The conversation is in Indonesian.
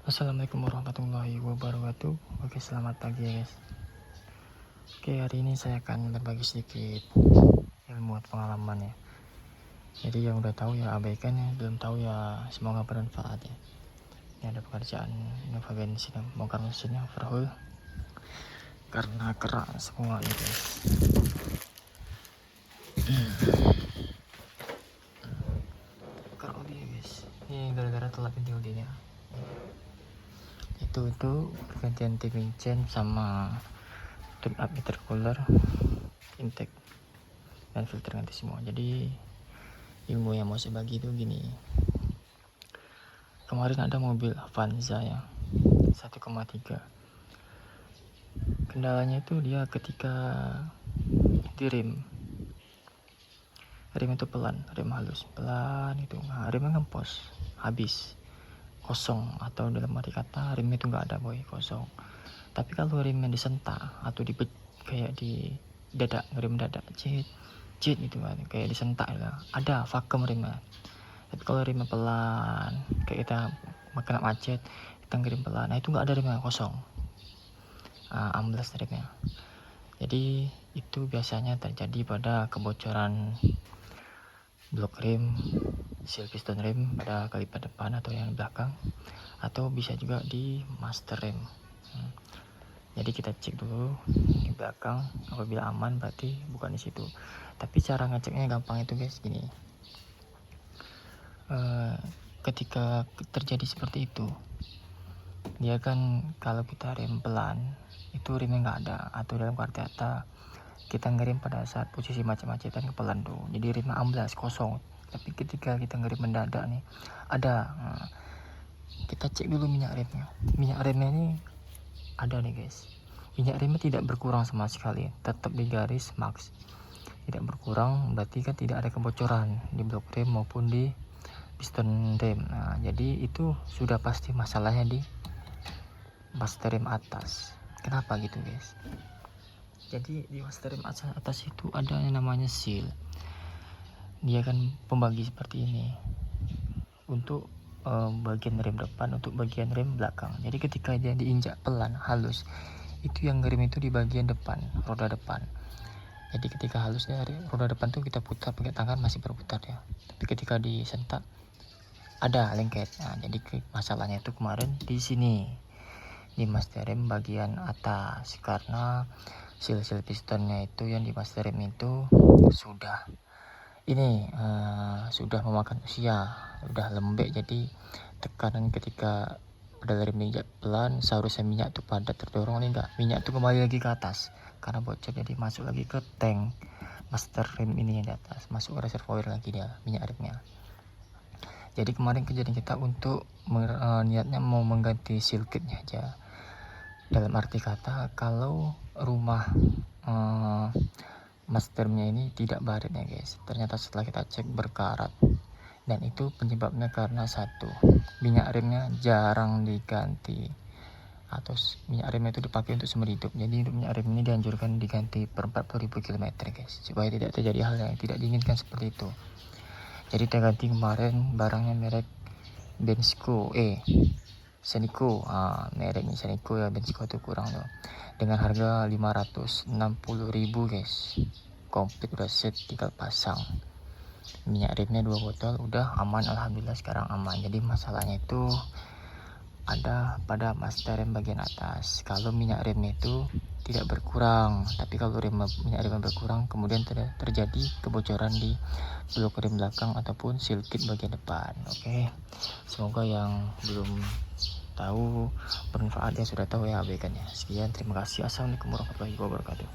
Assalamualaikum warahmatullahi wabarakatuh. Oke, selamat pagi ya guys. Oke, hari ini saya akan berbagi sedikit ilmu atau pengalaman ya. Jadi yang udah tahu ya abaikan, yang belum tahu ya semoga bermanfaat ya. Ini ada pekerjaan Innova Bensin, bongkar mesinnya overhaul karena kerak semua ya guys. Kerak oli ya guys. Ini gara-gara telat ganti olinya. Itu pergantian timing chain sama tune up intercooler, intake dan filter ganti semua. Jadi ilmu yang mau saya bagi itu gini. Kemarin ada mobil Avanza ya 1,3. Kendalanya itu dia ketika direm itu pelan, rem halus pelan itu. Nah, remnya ngempos habis kosong, atau dalam arti kata rem itu nggak ada boy, kosong. Tapi kalau remnya disentak atau kayak di dadak, rem dadak cet gitu kan, kayak disentak lah, ada vakum remnya. Tapi kalau remnya pelan kayak kita kena macet, kita ngerem pelan, nah itu nggak ada remnya, kosong, amblas remnya. Jadi itu biasanya terjadi pada kebocoran blok rem, seal piston rem pada kaliper depan atau yang belakang, atau bisa juga di master rem. Jadi kita cek dulu di belakang, apabila aman berarti bukan di situ. Tapi cara ngeceknya gampang itu guys, gini. Ketika terjadi seperti itu, dia kan kalau kita rem pelan itu remnya nggak ada, atau dalam arti kata kita ngerem pada saat posisi macet-macetan kepelan tuh, jadi remnya amblas, kosong. Tapi ketika kita ngerem mendadak nih ada. Nah, kita cek dulu minyak remnya ini ada nih guys. Minyak remnya tidak berkurang sama sekali, tetap di garis max, tidak berkurang, berarti kan tidak ada kebocoran di blok rem maupun di piston rem. Nah, jadi itu sudah pasti masalahnya di master rem atas. Kenapa gitu guys? Jadi di master rem atas itu ada yang namanya seal. Dia kan pembagi seperti ini untuk bagian rem depan, untuk bagian rem belakang. Jadi ketika dia diinjak pelan halus, itu yang ngerem itu di bagian depan, roda depan. Jadi ketika halus dari roda depan tuh kita putar pakai tangan masih berputar ya. Tapi ketika disentak ada lengket. Nah, jadi masalahnya itu kemarin di sini, di master rem bagian atas, karena seal pistonnya itu yang di master rem itu sudah sudah memakan usia, udah lembek. Jadi tekanan ketika pedal rem injak pelan, seharusnya minyak tuh pada terdorong, nih enggak, minyak tuh kembali lagi ke atas karena bocor, jadi masuk lagi ke tank master rem ini yang di atas, masuk ke reservoir lagi dia minyak remnya. Jadi kemarin kejadian kita untuk niatnya mau mengganti seal kitnya aja. Dalam arti kata kalau rumah masternya ini tidak baret ya guys, ternyata setelah kita cek berkarat, dan itu penyebabnya karena satu, minyak remnya jarang diganti, atau minyak remnya itu dipakai untuk seumur hidup. Jadi minyak rem ini dianjurkan diganti per 40.000 km guys, supaya tidak terjadi hal yang tidak diinginkan seperti itu. Jadi kita ganti kemarin barangnya merek Bensko Senico, mereknya Senico ya, Bensko itu kurang loh, dengan harga 560.000 guys, komplit udah set, tinggal pasang. Minyak remnya 2 botol udah aman, alhamdulillah sekarang aman. Jadi masalahnya itu ada pada master rem bagian atas. Kalau minyak rem itu tidak berkurang, tapi kalau minyak rem berkurang, kemudian terjadi kebocoran di blok rem belakang ataupun seal kit bagian depan. Oke, semoga yang belum tahu bermanfaat, yang sudah tahu ya abaikannya. Sekian, terima kasih. Assalamualaikum warahmatullahi wabarakatuh.